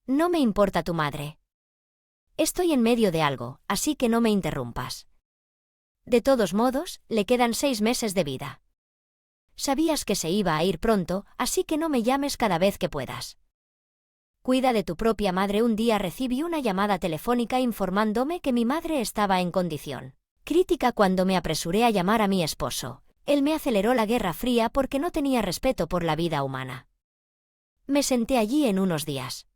No me importa tu madre. Estoy en medio de algo, así que no me interrumpas. De todos modos, le quedan 6 meses de vida. Sabías que se iba a ir pronto, así que no me llames cada vez que puedas. Cuida de tu propia madre. Un día recibí una llamada telefónica informándome que mi madre estaba en condición crítica cuando me apresuré a llamar a mi esposo. Él me aceleró la Guerra Fría porque no tenía respeto por la vida humana. Me senté allí en unos días.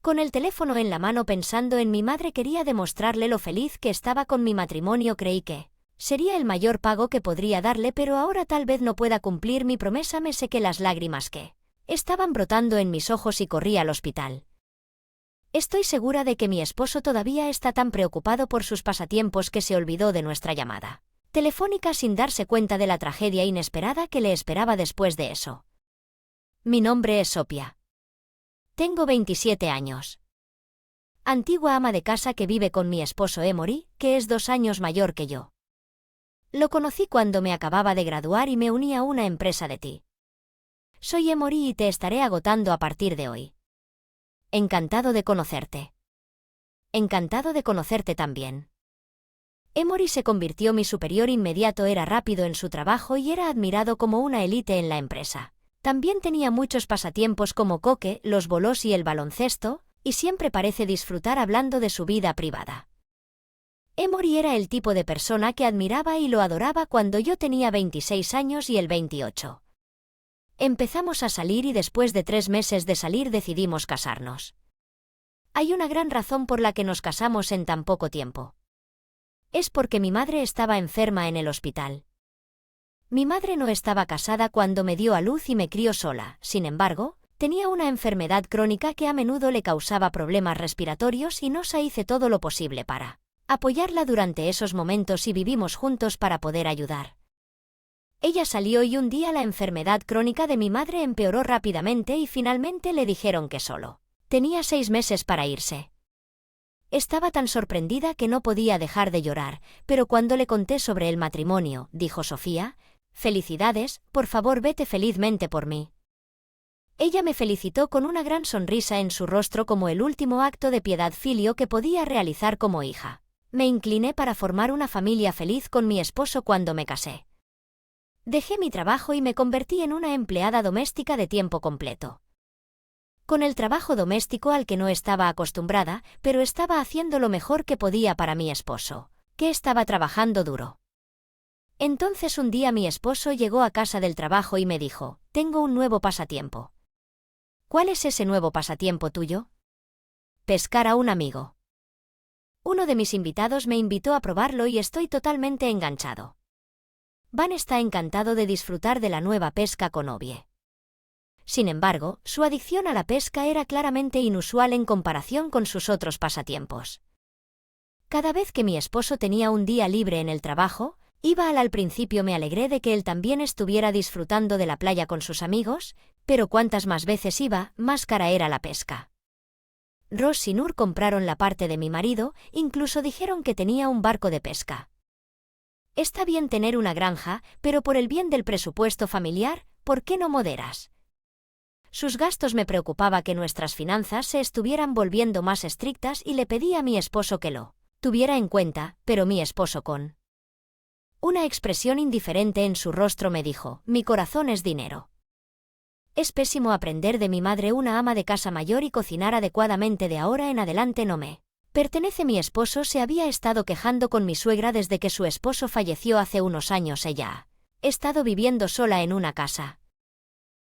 Con el teléfono en la mano pensando en mi madre, quería demostrarle lo feliz que estaba con mi matrimonio. Creí que sería el mayor pago que podría darle, pero ahora tal vez no pueda cumplir mi promesa. Me sequé las lágrimas que estaban brotando en mis ojos y corrí al hospital. Estoy segura de que mi esposo todavía está tan preocupado por sus pasatiempos que se olvidó de nuestra llamada telefónica sin darse cuenta de la tragedia inesperada que le esperaba después de eso. Mi nombre es Sophia. Tengo 27 años. Antigua ama de casa que vive con mi esposo Emory, que es 2 años mayor que yo. Lo conocí cuando me acababa de graduar y me uní a una empresa de té. Soy Emory y te estaré agotando a partir de hoy. Encantado de conocerte. Encantado de conocerte también. Emory se convirtió mi superior inmediato. Era rápido en su trabajo y era admirado como una élite en la empresa. También tenía muchos pasatiempos como coque, los bolos y el baloncesto, y siempre parece disfrutar hablando de su vida privada. Emory era el tipo de persona que admiraba y lo adoraba cuando yo tenía 26 años y él 28. Empezamos a salir y después de 3 meses de salir decidimos casarnos. Hay una gran razón por la que nos casamos en tan poco tiempo. Es porque mi madre estaba enferma en el hospital. Mi madre no estaba casada cuando me dio a luz y me crió sola. Sin embargo, tenía una enfermedad crónica que a menudo le causaba problemas respiratorios y hice todo lo posible para apoyarla durante esos momentos y vivimos juntos para poder ayudar. Ella salió y un día la enfermedad crónica de mi madre empeoró rápidamente y finalmente le dijeron que solo tenía 6 meses para irse. Estaba tan sorprendida que no podía dejar de llorar, pero cuando le conté sobre el matrimonio, dijo Sofía: «Felicidades, por favor vete felizmente por mí». Ella me felicitó con una gran sonrisa en su rostro como el último acto de piedad filio que podía realizar como hija. Me incliné para formar una familia feliz con mi esposo cuando me casé. Dejé mi trabajo y me convertí en una empleada doméstica de tiempo completo. Con el trabajo doméstico al que no estaba acostumbrada, pero estaba haciendo lo mejor que podía para mi esposo, que estaba trabajando duro. Entonces un día mi esposo llegó a casa del trabajo y me dijo: «Tengo un nuevo pasatiempo». «¿Cuál es ese nuevo pasatiempo tuyo?» «Pescar a un amigo». Uno de mis invitados me invitó a probarlo y estoy totalmente enganchado. Van está encantado de disfrutar de la nueva pesca con Obie. Sin embargo, su adicción a la pesca era claramente inusual en comparación con sus otros pasatiempos. Cada vez que mi esposo tenía un día libre en el trabajo, iba al principio me alegré de que él también estuviera disfrutando de la playa con sus amigos, pero cuantas más veces iba, más cara era la pesca. Ross y Nur compraron la parte de mi marido, incluso dijeron que tenía un barco de pesca. Está bien tener una granja, pero por el bien del presupuesto familiar, ¿por qué no moderas? Sus gastos me preocupaba que nuestras finanzas se estuvieran volviendo más estrictas y le pedí a mi esposo que lo tuviera en cuenta, pero mi esposo con una expresión indiferente en su rostro me dijo: «Mi corazón es dinero». Es pésimo aprender de mi madre, una ama de casa mayor, y cocinar adecuadamente. De ahora en adelante no me pertenece. Mi esposo se había estado quejando con mi suegra desde que su esposo falleció hace unos años. Ella ha estado viviendo sola en una casa.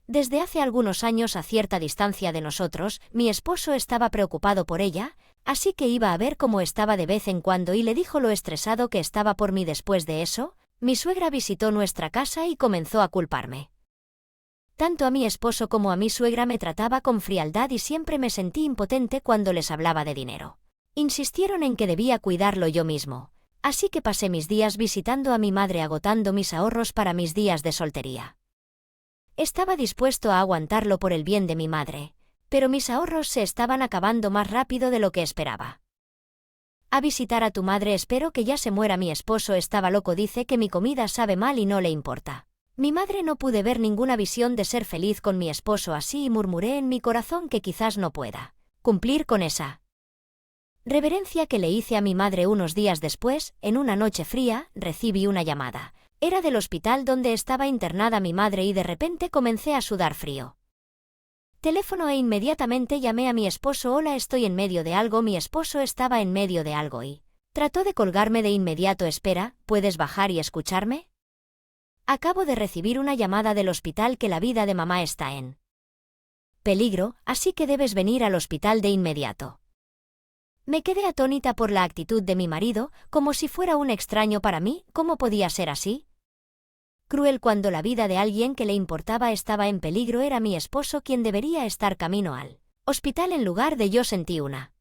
Desde hace algunos años a cierta distancia de nosotros, mi esposo estaba preocupado por ella, así que iba a ver cómo estaba de vez en cuando y le dijo lo estresado que estaba por mí. Después de eso, mi suegra visitó nuestra casa y comenzó a culparme. Tanto a mi esposo como a mi suegra me trataba con frialdad y siempre me sentí impotente cuando les hablaba de dinero. Insistieron en que debía cuidarlo yo mismo, así que pasé mis días visitando a mi madre, agotando mis ahorros para mis días de soltería. Estaba dispuesto a aguantarlo por el bien de mi madre, pero mis ahorros se estaban acabando más rápido de lo que esperaba. «A visitar a tu madre, espero que ya se muera». Mi esposo estaba loco, dice que mi comida sabe mal y no le importa. Mi madre no pude ver ninguna visión de ser feliz con mi esposo así y murmuré en mi corazón que quizás no pueda cumplir con esa reverencia que le hice a mi madre unos días después. En una noche fría, recibí una llamada. Era del hospital donde estaba internada mi madre y de repente comencé a sudar frío. Teléfono e inmediatamente llamé a mi esposo. Hola, estoy en medio de algo. Mi esposo estaba en medio de algo y trató de colgarme de inmediato. Espera, ¿puedes bajar y escucharme? Acabo de recibir una llamada del hospital que la vida de mamá está en peligro, así que debes venir al hospital de inmediato. Me quedé atónita por la actitud de mi marido, como si fuera un extraño para mí. ¿Cómo podía ser así? Cruel cuando la vida de alguien que le importaba estaba en peligro. Era mi esposo quien debería estar camino al hospital en lugar de yo. Sentí una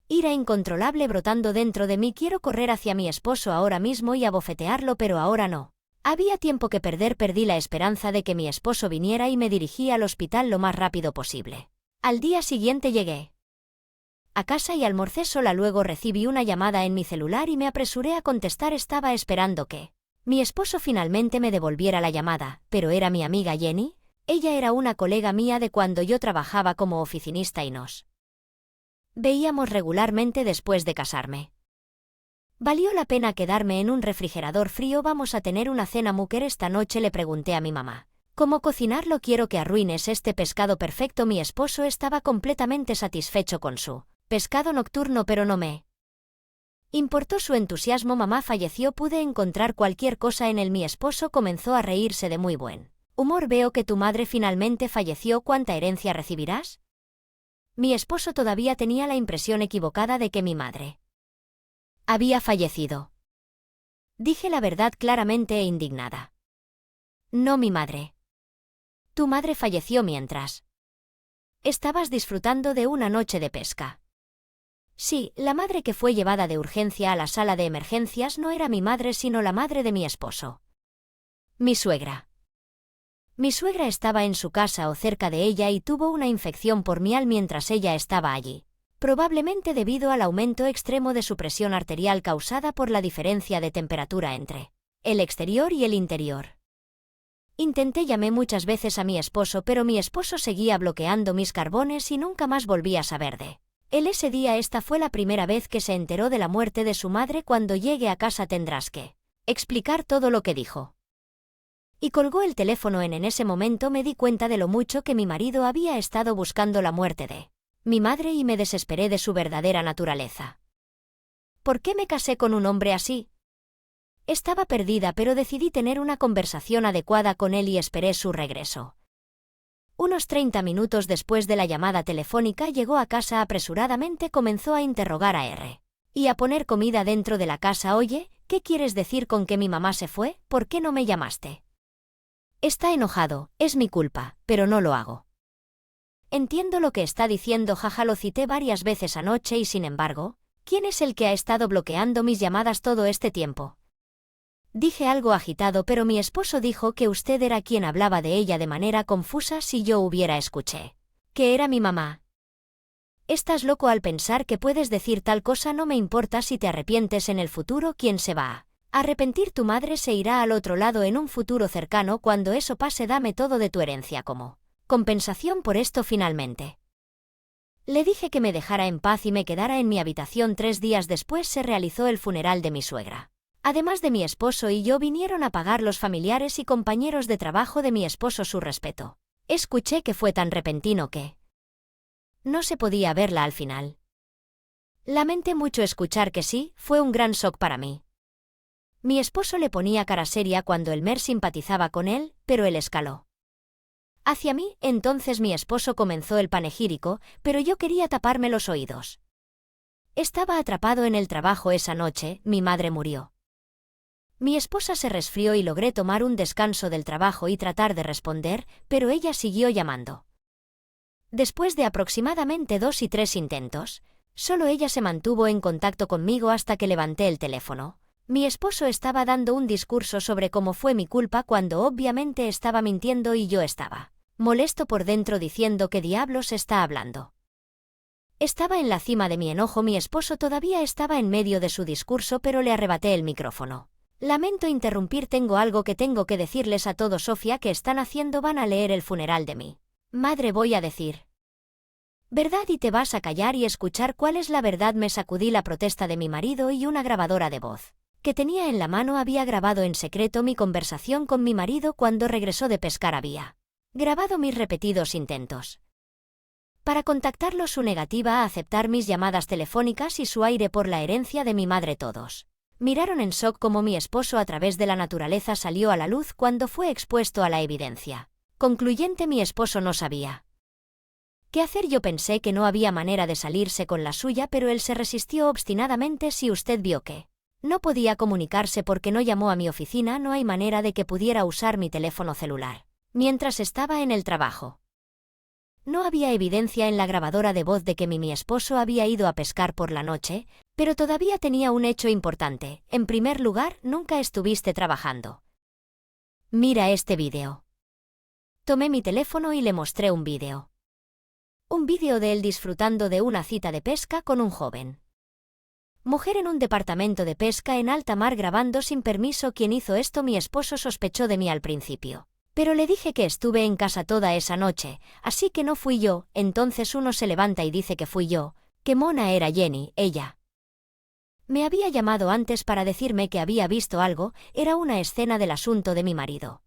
ira incontrolable brotando dentro de mí. Quiero correr hacia mi esposo ahora mismo y abofetearlo, pero ahora no. Había tiempo que perder. Perdí la esperanza de que mi esposo viniera y me dirigí al hospital lo más rápido posible. Al día siguiente llegué a casa y almorcé sola. Luego recibí una llamada en mi celular y me apresuré a contestar. Estaba esperando que mi esposo finalmente me devolviera la llamada, pero era mi amiga Jenny. Ella era una colega mía de cuando yo trabajaba como oficinista y nos veíamos regularmente después de casarme. ¿Valió la pena quedarme en un refrigerador frío? ¿Vamos a tener una cena mujer esta noche? Le pregunté a mi mamá. ¿Cómo cocinarlo? Quiero que arruines este pescado perfecto. Mi esposo estaba completamente satisfecho con su pescado nocturno, pero no me importó su entusiasmo. Mamá falleció. Pude encontrar cualquier cosa en él. Mi esposo comenzó a reírse de muy buen humor. Veo que tu madre finalmente falleció. ¿Cuánta herencia recibirás? Mi esposo todavía tenía la impresión equivocada de que mi madre había fallecido. Dije la verdad claramente e indignada. No, mi madre. Tu madre falleció mientras estabas disfrutando de una noche de pesca. Sí, la madre que fue llevada de urgencia a la sala de emergencias no era mi madre, sino la madre de mi esposo. Mi suegra. Mi suegra estaba en su casa o cerca de ella y tuvo una infección por miel mientras ella estaba allí, probablemente debido al aumento extremo de su presión arterial causada por la diferencia de temperatura entre el exterior y el interior. Llamé muchas veces a mi esposo, pero mi esposo seguía bloqueando mis carbones y nunca más volví a saber de él ese día. Esta fue la primera vez que se enteró de la muerte de su madre. Cuando llegue a casa tendrás que explicar todo lo que dijo. Y colgó el teléfono. En ese momento me di cuenta de lo mucho que mi marido había estado buscando la muerte de mi madre y me desesperé de su verdadera naturaleza. ¿Por qué me casé con un hombre así? Estaba perdida, pero decidí tener una conversación adecuada con él y esperé su regreso. Unos 30 minutos después de la llamada telefónica llegó a casa apresuradamente. Comenzó a interrogar a R. y a poner comida dentro de la casa. Oye, ¿qué quieres decir con que mi mamá se fue? ¿Por qué no me llamaste? Está enojado, es mi culpa, pero no lo hago. Entiendo lo que está diciendo, jaja. Lo cité varias veces anoche y sin embargo, ¿quién es el que ha estado bloqueando mis llamadas todo este tiempo? Dije algo agitado, pero mi esposo dijo que usted era quien hablaba de ella de manera confusa. Si yo hubiera escuché que era mi mamá. Estás loco al pensar que puedes decir tal cosa. No me importa si te arrepientes en el futuro. ¿Quién se va a arrepentir? Tu madre se irá al otro lado en un futuro cercano. Cuando eso pase, dame todo de tu herencia como compensación por esto. Finalmente le dije que me dejara en paz y me quedara en mi habitación. 3 días después se realizó el funeral de mi suegra. Además de mi esposo y yo, vinieron a pagar los familiares y compañeros de trabajo de mi esposo su respeto. Escuché que fue tan repentino que no se podía verla al final. Lamenté mucho escuchar que sí, fue un gran shock para mí. Mi esposo le ponía cara seria cuando Elmer simpatizaba con él, pero él escaló hacia mí. Entonces mi esposo comenzó el panegírico, pero yo quería taparme los oídos. Estaba atrapado en el trabajo esa noche. Mi madre murió. Mi esposa se resfrió y logré tomar un descanso del trabajo y tratar de responder, pero ella siguió llamando. Después de aproximadamente 2 y 3 intentos, solo ella se mantuvo en contacto conmigo hasta que levanté el teléfono. Mi esposo estaba dando un discurso sobre cómo fue mi culpa cuando obviamente estaba mintiendo y yo estaba molesto por dentro diciendo ¿qué diablos está hablando? Estaba en la cima de mi enojo. Mi esposo todavía estaba en medio de su discurso, pero le arrebaté el micrófono. Lamento interrumpir, tengo algo que tengo que decirles a todos. Sofía, ¿qué están haciendo? Van a leer el funeral de mi madre, voy a decir. ¿Verdad? ¿Y te vas a callar y escuchar cuál es la verdad? Me sacudí la protesta de mi marido y una grabadora de voz que tenía en la mano había grabado en secreto mi conversación con mi marido cuando regresó de pescar. Había grabado mis repetidos intentos para contactarlo, su negativa a aceptar mis llamadas telefónicas y su aire por la herencia de mi madre. Todos miraron en shock como mi esposo a través de la naturaleza salió a la luz cuando fue expuesto a la evidencia concluyente. Mi esposo no sabía qué hacer. Yo pensé que no había manera de salirse con la suya, pero él se resistió obstinadamente. Si usted vio que no podía comunicarse porque no llamó a mi oficina, no hay manera de que pudiera usar mi teléfono celular mientras estaba en el trabajo. No había evidencia en la grabadora de voz de que mi esposo había ido a pescar por la noche, pero todavía tenía un hecho importante. En primer lugar, nunca estuviste trabajando. Mira este vídeo. Tomé mi teléfono y le mostré un vídeo. Un vídeo de él disfrutando de una cita de pesca con un joven mujer en un departamento de pesca en alta mar grabando sin permiso. ¿Quién hizo esto? Mi esposo sospechó de mí al principio, pero le dije que estuve en casa toda esa noche, así que no fui yo. Entonces uno se levanta y dice que fui yo. Qué mona era Jenny, ella me había llamado antes para decirme que había visto algo. Era una escena del asunto de mi marido.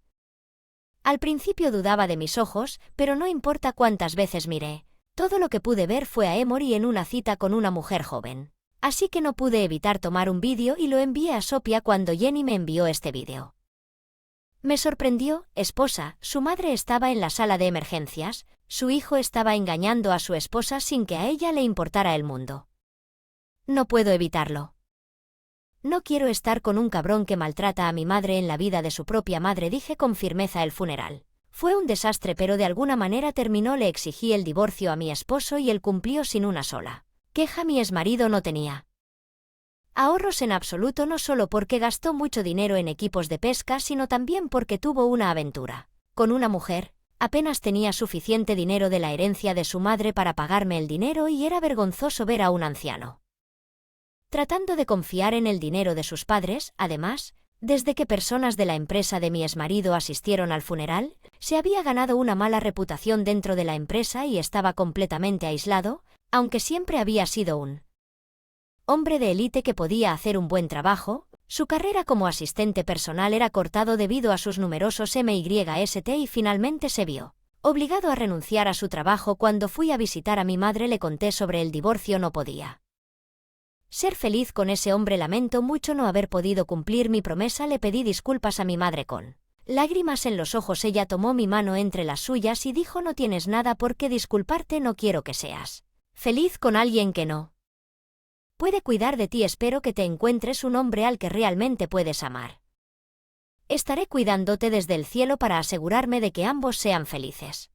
Al principio dudaba de mis ojos, pero no importa cuántas veces miré. Todo lo que pude ver fue a Emory en una cita con una mujer joven. Así que no pude evitar tomar un vídeo y lo envié a Sophia cuando Jenny me envió este vídeo. Me sorprendió, esposa, su madre estaba en la sala de emergencias, su hijo estaba engañando a su esposa sin que a ella le importara el mundo. No puedo evitarlo. No quiero estar con un cabrón que maltrata a mi madre en la vida de su propia madre, dije con firmeza. El funeral fue un desastre, pero de alguna manera terminó. Le exigí el divorcio a mi esposo y él cumplió sin una sola queja. Mi exmarido no tenía ahorros en absoluto, no solo porque gastó mucho dinero en equipos de pesca, sino también porque tuvo una aventura con una mujer. Apenas tenía suficiente dinero de la herencia de su madre para pagarme el dinero y era vergonzoso ver a un anciano tratando de confiar en el dinero de sus padres. Además, desde que personas de la empresa de mi exmarido asistieron al funeral, se había ganado una mala reputación dentro de la empresa y estaba completamente aislado, aunque siempre había sido un hombre de élite que podía hacer un buen trabajo. Su carrera como asistente personal era cortado debido a sus numerosos MYST y finalmente se vio obligado a renunciar a su trabajo. Cuando fui a visitar a mi madre le conté sobre el divorcio. No podía ser feliz con ese hombre. Lamento mucho no haber podido cumplir mi promesa. Le pedí disculpas a mi madre con lágrimas en los ojos. Ella tomó mi mano entre las suyas y dijo: no tienes nada por qué disculparte, no quiero que seas feliz con alguien que no puede cuidar de ti. Espero que te encuentres un hombre al que realmente puedes amar. Estaré cuidándote desde el cielo para asegurarme de que ambos sean felices.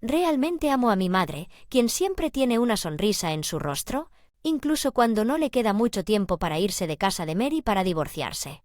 Realmente amo a mi madre, quien siempre tiene una sonrisa en su rostro, incluso cuando no le queda mucho tiempo para irse de casa de Mary para divorciarse.